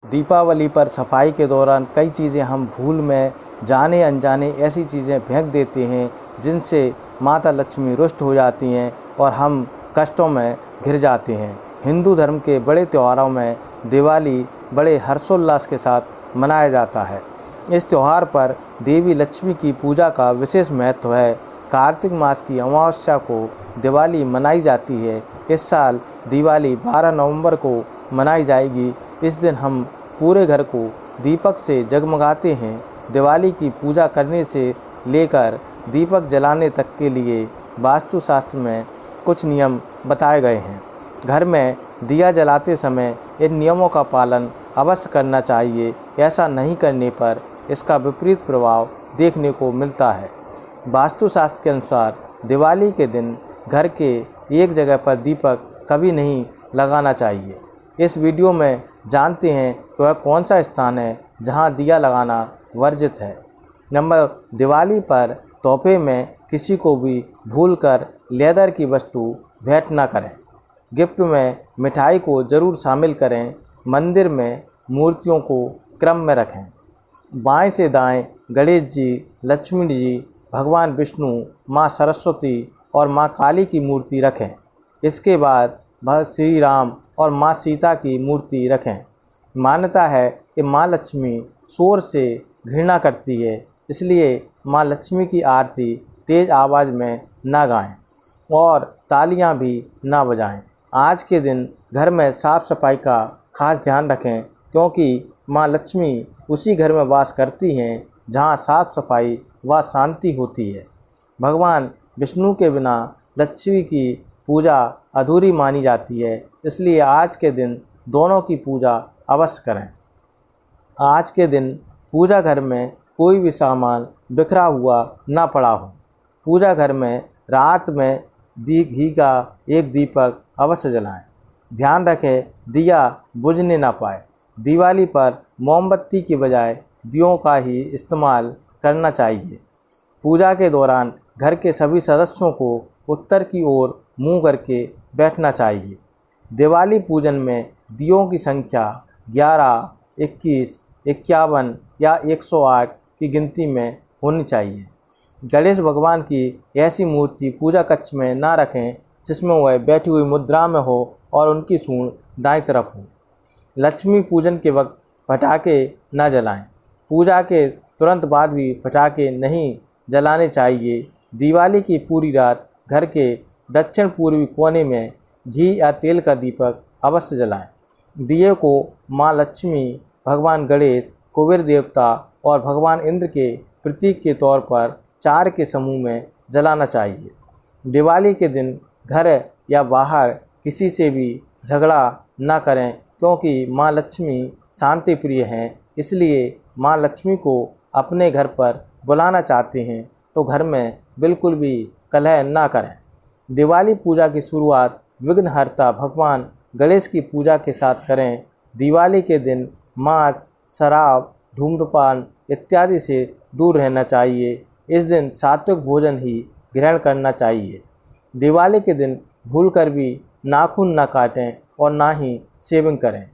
दीपावली पर सफाई के दौरान कई चीज़ें हम भूल में जाने अनजाने ऐसी चीज़ें फेंक देते हैं जिनसे माता लक्ष्मी रुष्ट हो जाती हैं और हम कष्टों में घिर जाते हैं। हिंदू धर्म के बड़े त्योहारों में दिवाली बड़े हर्षोल्लास के साथ मनाया जाता है। इस त्यौहार पर देवी लक्ष्मी की पूजा का विशेष महत्व है। कार्तिक मास की अमावस्या को दिवाली मनाई जाती है। इस साल दिवाली 12 नवंबर को मनाई जाएगी। इस दिन हम पूरे घर को दीपक से जगमगाते हैं। दिवाली की पूजा करने से लेकर दीपक जलाने तक के लिए वास्तुशास्त्र में कुछ नियम बताए गए हैं। घर में दिया जलाते समय इन नियमों का पालन अवश्य करना चाहिए। ऐसा नहीं करने पर इसका विपरीत प्रभाव देखने को मिलता है। वास्तुशास्त्र के अनुसार दिवाली के दिन घर के एक जगह पर दीपक कभी नहीं लगाना चाहिए। इस वीडियो में जानते हैं कि वह कौन सा स्थान है जहां दिया लगाना वर्जित है। नंबर, दिवाली पर तोहफे में किसी को भी भूलकर लेदर की वस्तु भेंट न करें। गिफ्ट में मिठाई को ज़रूर शामिल करें। मंदिर में मूर्तियों को क्रम में रखें। बाएं से दाएं गणेश जी, लक्ष्मी जी, भगवान विष्णु, माँ सरस्वती और माँ काली की मूर्ति रखें। इसके बाद श्री राम और माँ सीता की मूर्ति रखें। मान्यता है कि माँ लक्ष्मी शोर से घृणा करती है, इसलिए माँ लक्ष्मी की आरती तेज़ आवाज़ में ना गाएं और तालियां भी ना बजाएं। आज के दिन घर में साफ़ सफाई का खास ध्यान रखें, क्योंकि माँ लक्ष्मी उसी घर में वास करती हैं जहां साफ़ सफाई व शांति होती है। भगवान विष्णु के बिना लक्ष्मी की पूजा अधूरी मानी जाती है, इसलिए आज के दिन दोनों की पूजा अवश्य करें। आज के दिन पूजा घर में कोई भी सामान बिखरा हुआ ना पड़ा हो। पूजा घर में रात में घी का एक दीपक अवश्य जलाएं। ध्यान रखें दिया बुझने ना पाए। दिवाली पर मोमबत्ती की बजाय दियों का ही इस्तेमाल करना चाहिए। पूजा के दौरान घर के सभी सदस्यों को उत्तर की ओर मुंह करके बैठना चाहिए। दिवाली पूजन में दियों की संख्या 11, 21, 51 या 108 की गिनती में होनी चाहिए। गणेश भगवान की ऐसी मूर्ति पूजा कक्ष में ना रखें जिसमें वह बैठी हुई मुद्रा में हो और उनकी सूंड दाईं तरफ हो। लक्ष्मी पूजन के वक्त पटाखे न जलाएं। पूजा के तुरंत बाद भी पटाखे नहीं जलाने चाहिए। दिवाली की पूरी रात घर के दक्षिण पूर्वी कोने में घी या तेल का दीपक अवश्य जलाएं। दिए को माँ लक्ष्मी, भगवान गणेश, कुबेर देवता और भगवान इंद्र के प्रतीक के तौर पर 4 के समूह में जलाना चाहिए। दिवाली के दिन घर या बाहर किसी से भी झगड़ा न करें, क्योंकि माँ लक्ष्मी शांति प्रिय हैं। इसलिए माँ लक्ष्मी को अपने घर पर बुलाना चाहते हैं तो घर में बिल्कुल भी कलह ना करें। दिवाली पूजा की शुरुआत विघ्नहर्ता भगवान गणेश की पूजा के साथ करें। दिवाली के दिन मांस, शराब, धूम्रपान इत्यादि से दूर रहना चाहिए। इस दिन सात्विक भोजन ही ग्रहण करना चाहिए। दिवाली के दिन भूलकर भी नाखून न काटें और ना ही शेविंग करें।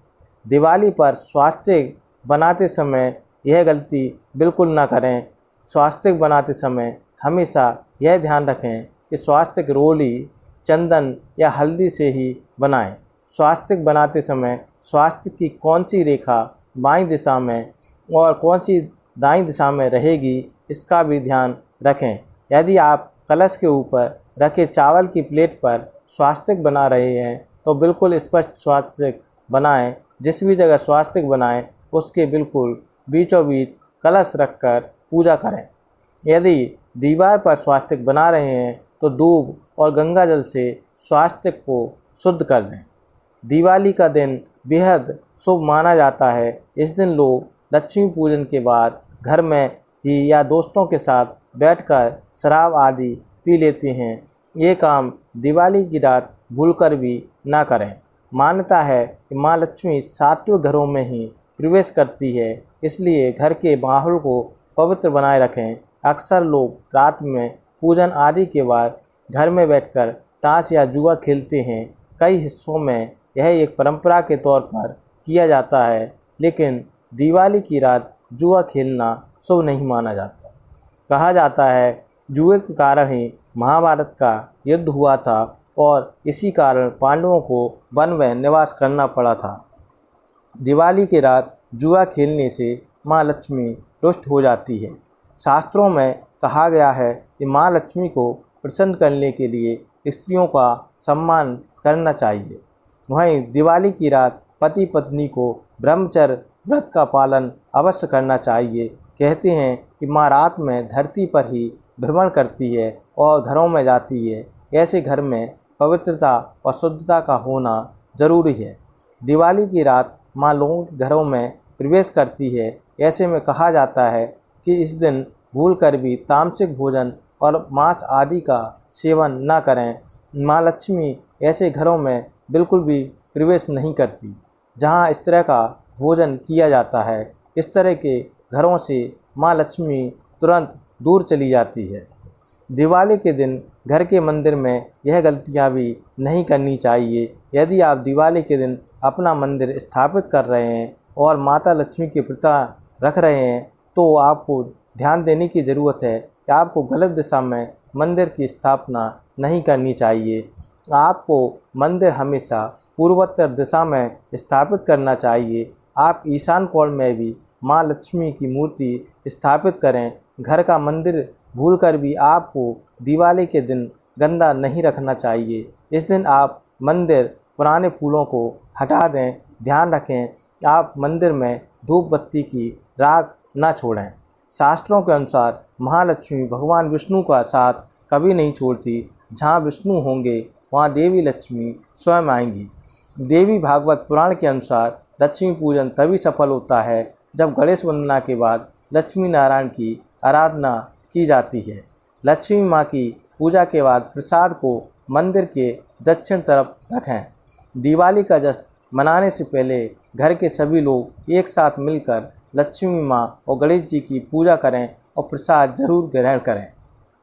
दिवाली पर स्वास्तिक बनाते समय यह गलती बिल्कुल ना करें। स्वास्तिक बनाते समय हमेशा यह ध्यान रखें कि स्वास्तिक रोली, चंदन या हल्दी से ही बनाएं। स्वास्तिक बनाते समय स्वास्तिक की कौन सी रेखा बाईं दिशा में और कौन सी दाईं दिशा में रहेगी, इसका भी ध्यान रखें। यदि आप कलश के ऊपर रखे चावल की प्लेट पर स्वास्तिक बना रहे हैं तो बिल्कुल स्पष्ट स्वास्तिक बनाएं। जिस भी जगह स्वास्तिक बनाएं उसके बिल्कुल बीचों बीच कलश रखकर पूजा करें। यदि दीवार पर स्वास्तिक बना रहे हैं तो दूब और गंगा जल से स्वास्तिक को शुद्ध कर दें। दिवाली का दिन बेहद शुभ माना जाता है। इस दिन लोग लक्ष्मी पूजन के बाद घर में ही या दोस्तों के साथ बैठकर शराब आदि पी लेते हैं। ये काम दिवाली की रात भूलकर भी ना करें। मान्यता है कि माँ लक्ष्मी सात्विक घरों में ही प्रवेश करती है, इसलिए घर के माहौल को पवित्र बनाए रखें। अक्सर लोग रात में पूजन आदि के बाद घर में बैठकर ताश या जुआ खेलते हैं। कई हिस्सों में यह एक परंपरा के तौर पर किया जाता है, लेकिन दिवाली की रात जुआ खेलना शुभ नहीं माना जाता। कहा जाता है जुए के कारण ही महाभारत का युद्ध हुआ था और इसी कारण पांडवों को वन में निवास करना पड़ा था। दिवाली की रात जुआ खेलने से माँ लक्ष्मी रुष्ट हो जाती है। शास्त्रों में कहा गया है कि माँ लक्ष्मी को प्रसन्न करने के लिए स्त्रियों का सम्मान करना चाहिए। वहीं दिवाली की रात पति पत्नी को ब्रह्मचर्य व्रत का पालन अवश्य करना चाहिए। कहते हैं कि माँ रात में धरती पर ही भ्रमण करती है और घरों में जाती है। ऐसे घर में पवित्रता और शुद्धता का होना जरूरी है। दिवाली की रात माँ लोगों के घरों में प्रवेश करती है। ऐसे में कहा जाता है कि इस दिन भूलकर भी तामसिक भोजन और मांस आदि का सेवन न करें। माँ लक्ष्मी ऐसे घरों में बिल्कुल भी प्रवेश नहीं करती जहाँ इस तरह का भोजन किया जाता है। इस तरह के घरों से माँ लक्ष्मी तुरंत दूर चली जाती है। दिवाली के दिन घर के मंदिर में यह गलतियाँ भी नहीं करनी चाहिए। यदि आप दिवाली के दिन अपना मंदिर स्थापित कर रहे हैं और माता लक्ष्मी की प्रतिमा रख रहे हैं तो आपको ध्यान देने की ज़रूरत है कि आपको गलत दिशा में मंदिर की स्थापना नहीं करनी चाहिए। आपको मंदिर हमेशा पूर्वोत्तर दिशा में स्थापित करना चाहिए। आप ईशान कोण में भी माँ लक्ष्मी की मूर्ति स्थापित करें। घर का मंदिर भूलकर भी आपको दिवाली के दिन गंदा नहीं रखना चाहिए। इस दिन आप मंदिर पुराने फूलों को हटा दें। ध्यान रखें आप मंदिर में धूप बत्ती की राख न छोड़ें। शास्त्रों के अनुसार महालक्ष्मी भगवान विष्णु का साथ कभी नहीं छोड़ती। जहाँ विष्णु होंगे वहाँ देवी लक्ष्मी स्वयं आएंगी। देवी भागवत पुराण के अनुसार लक्ष्मी पूजन तभी सफल होता है जब गणेश वंदना के बाद लक्ष्मी नारायण की आराधना की जाती है। लक्ष्मी माँ की पूजा के बाद प्रसाद को मंदिर के दक्षिण तरफ रखें। दिवाली का जश्न मनाने से पहले घर के सभी लोग एक साथ मिलकर लक्ष्मी माँ और गणेश जी की पूजा करें और प्रसाद जरूर ग्रहण करें।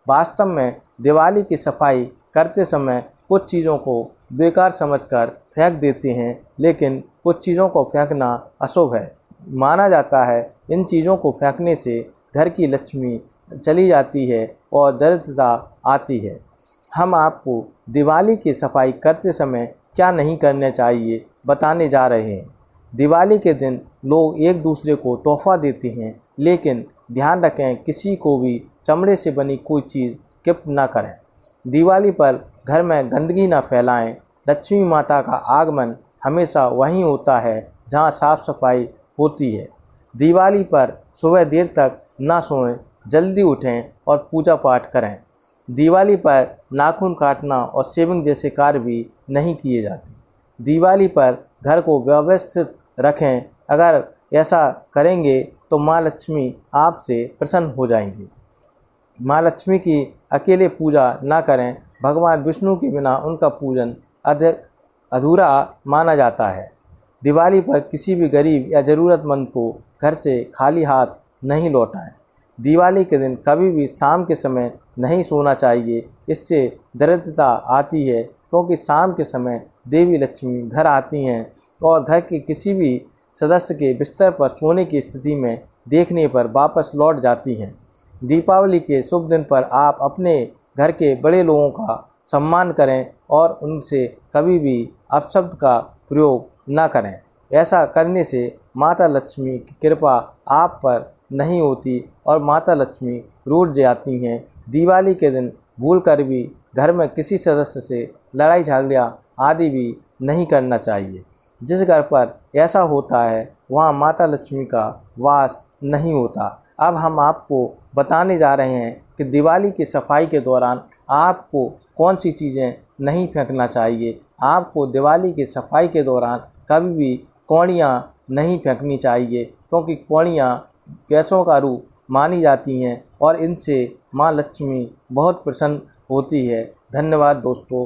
वास्तव में दिवाली की सफाई करते समय कुछ चीज़ों को बेकार समझकर फेंक देते हैं, लेकिन कुछ चीज़ों को फेंकना अशुभ है। माना जाता है इन चीज़ों को फेंकने से घर की लक्ष्मी चली जाती है और दरिद्रता आती है। हम आपको दिवाली की सफाई करते समय क्या नहीं करना चाहिए बताने जा रहे हैं। दिवाली के दिन लोग एक दूसरे को तोहफा देते हैं, लेकिन ध्यान रखें किसी को भी चमड़े से बनी कोई चीज़ गिफ्ट ना करें। दिवाली पर घर में गंदगी ना फैलाएं। लक्ष्मी माता का आगमन हमेशा वहीं होता है जहां साफ सफाई होती है। दिवाली पर सुबह देर तक ना सोएं, जल्दी उठें और पूजा पाठ करें। दिवाली पर नाखून काटना और शेविंग जैसे कार्य भी नहीं किए जाते। दिवाली पर घर को व्यवस्थित रखें। अगर ऐसा करेंगे तो माँ लक्ष्मी आपसे प्रसन्न हो जाएंगी। माँ लक्ष्मी की अकेले पूजा ना करें। भगवान विष्णु के बिना उनका पूजन अधूरा माना जाता है। दिवाली पर किसी भी गरीब या ज़रूरतमंद को घर से खाली हाथ नहीं लौटाएं। दिवाली के दिन कभी भी शाम के समय नहीं सोना चाहिए। इससे दरिद्रता आती है, क्योंकि शाम के समय देवी लक्ष्मी घर आती हैं और घर के किसी भी सदस्य के बिस्तर पर सोने की स्थिति में देखने पर वापस लौट जाती हैं। दीपावली के शुभ दिन पर आप अपने घर के बड़े लोगों का सम्मान करें और उनसे कभी भी अपशब्द का प्रयोग न करें। ऐसा करने से माता लक्ष्मी की कृपा आप पर नहीं होती और माता लक्ष्मी रूठ जाती हैं। दिवाली के दिन भूलकर भी घर में किसी सदस्य से लड़ाई झगड़ा आदि भी नहीं करना चाहिए। जिस घर पर ऐसा होता है वहाँ माता लक्ष्मी का वास नहीं होता। अब हम आपको बताने जा रहे हैं कि दिवाली की सफाई के दौरान आपको कौन सी चीज़ें नहीं फेंकना चाहिए। आपको दिवाली की सफाई के दौरान कभी भी कौड़ियाँ नहीं फेंकनी चाहिए, क्योंकि कौड़ियाँ पैसों का रूप मानी जाती हैं और इनसे माँ लक्ष्मी बहुत प्रसन्न होती है। धन्यवाद दोस्तों।